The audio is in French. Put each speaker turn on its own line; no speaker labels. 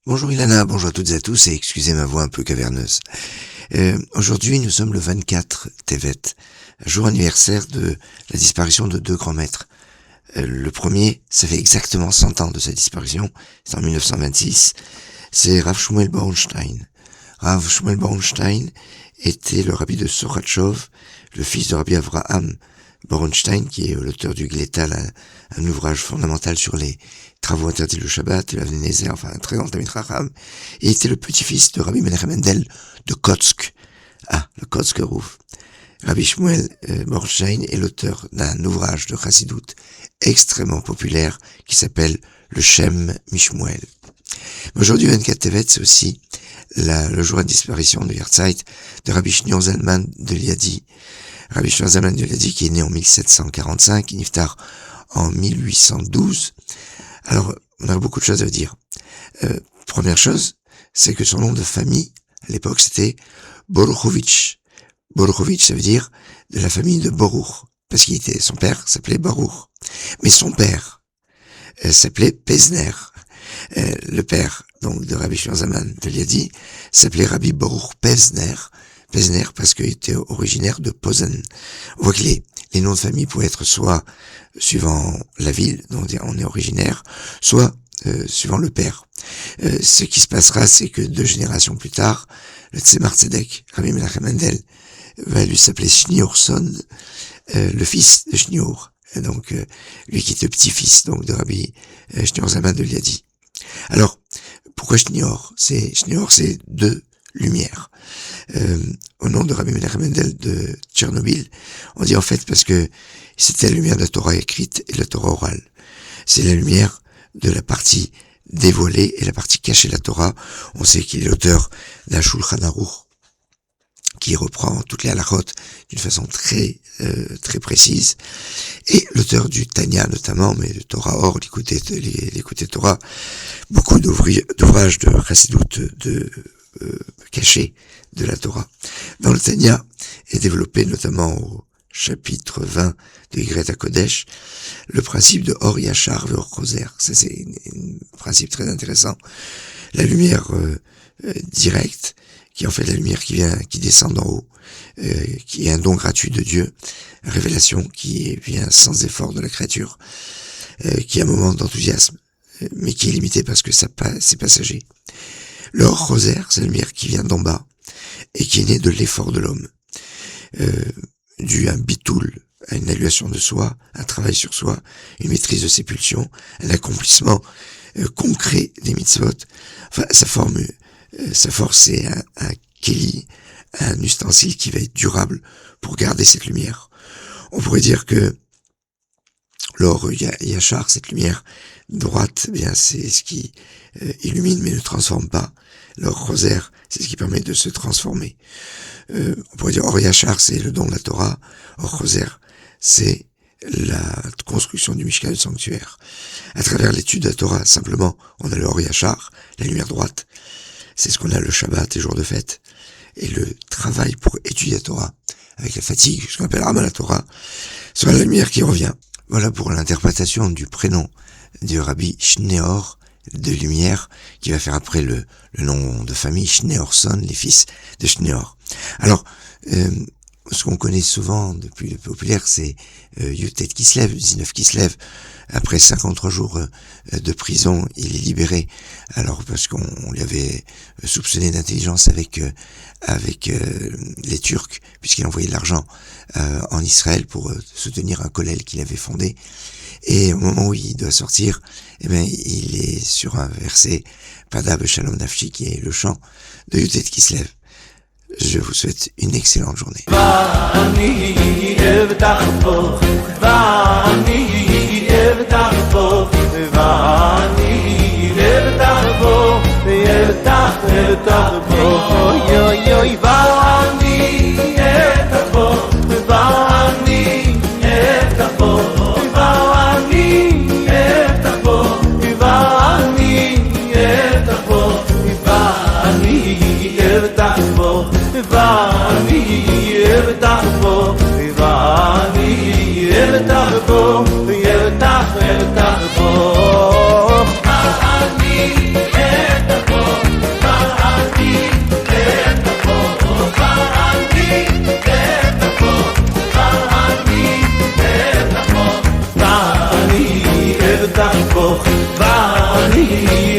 Bonjour Ilana, bonjour à toutes et à tous, et excusez ma voix un peu caverneuse. Aujourd'hui, nous sommes le 24 Tevet, jour anniversaire de la disparition de deux grands maîtres. Le premier, ça fait exactement 100 ans de sa disparition, c'est en 1926, c'est Rav Shmuel Boronstein. Rav Shmuel Boronstein était le rabbi de Soratchov, le fils de Rabbi Avraham Boronstein, qui est l'auteur du Glétal, un ouvrage fondamental sur les travaux interdits le Shabbat, et la Nézer, enfin un très grand Talmid Chacham, et était le petit-fils de Rabbi Menachem Mendel de Kotsk. Le Kotsk Rouf. Rabbi Shmuel Boronstein est l'auteur d'un ouvrage de Chassidut extrêmement populaire qui s'appelle le Shem Mishmuel. Aujourd'hui, 24 Tevet, c'est aussi le jour de disparition de Yahrzeit de Rabbi Shneur Zalman de Liadi. Rabbi Shneur Zalman de Liadi qui est né en 1745, niftar en 1812. Alors, on a beaucoup de choses à dire. Première chose, c'est que son nom de famille, à l'époque, c'était Boruchovitch. Boruchovitch, ça veut dire de la famille de Boruch, parce son père s'appelait Baruch. Mais son père s'appelait Pesner. Le père, donc, de Rabbi Shneur Zalman de Liadi, s'appelait Rabbi Baruch Pesner. Pesner parce qu'il était originaire de Posen. On voit que les noms de famille pouvaient être soit suivant la ville dont on est originaire, soit suivant le père. Ce qui se passera, c'est que 2 générations plus tard, le Tzemar Tzedek, Rabbi Menachem Mendel, va lui s'appeler Schneorson, le fils de Shneur. Donc, lui qui était le petit-fils donc de Rabbi Shneur Zalman de Liadi. Alors, pourquoi Shneur? Shneur, c'est 2 lumières. Au nom de Rabbi Menachem Mendel de Tchernobyl, on dit en fait parce que c'était la lumière de la Torah écrite et de la Torah orale. C'est la lumière de la partie dévoilée et la partie cachée de la Torah. On sait qu'il est l'auteur d'un Shulchan Aruch qui reprend toutes les halachot d'une façon très précise, et l'auteur du Tanya notamment, mais le Torah Or, l'écouté Torah, beaucoup d'ouvrages de Chassidut cachés de la Torah. Dans le Tanya est développé notamment au chapitre 20 de Yigret HaKodesh le principe de Or Yachar ve Or Choser. Ça, c'est un principe très intéressant. La lumière directe, qui est en fait la lumière qui descend d'en haut, qui est un don gratuit de Dieu, révélation qui vient sans effort de la créature, qui est un moment d'enthousiasme, mais qui est limité parce que c'est passager. Le Or Choser, c'est la lumière qui vient d'en bas et qui est née de l'effort de l'homme, dû à un bitoul, à une évaluation de soi, un travail sur soi, une maîtrise de ses pulsions, un accomplissement concret des mitzvot. Enfin, sa force, c'est un keli, un ustensile qui va être durable pour garder cette lumière. On pourrait dire que l'Or Yachar, cette lumière droite, bien c'est ce qui illumine mais ne transforme pas. L'Or Choser, c'est ce qui permet de se transformer. On pourrait dire Or Yachar, c'est le don de la Torah. Or Choser, c'est la construction du Mishkan, du sanctuaire. À travers l'étude de la Torah, simplement, on a le Or Yachar, la lumière droite. C'est ce qu'on a le Shabbat, les jours de fête. Et le travail pour étudier la Torah, avec la fatigue, ce qu'on appelle Ramal la Torah, sera la lumière qui revient. Voilà pour l'interprétation du prénom du Rabbi Shneur, de lumière, qui va faire après le nom de famille, Schneorson, les fils de Shneur. Alors, ce qu'on connaît souvent depuis le populaire, c'est Yutet Kislev, 19 Kislev. Après 53 jours de prison, il est libéré. Alors parce qu'on lui avait soupçonné d'intelligence avec les Turcs, puisqu'il envoyait de l'argent en Israël pour soutenir un kollel qu'il avait fondé. Et au moment où il doit sortir, il est sur un verset Pada B'Shalom Nafshi, qui est le chant de Yutet Kislev. Je vous souhaite une excellente journée.
Evtach bo Paris.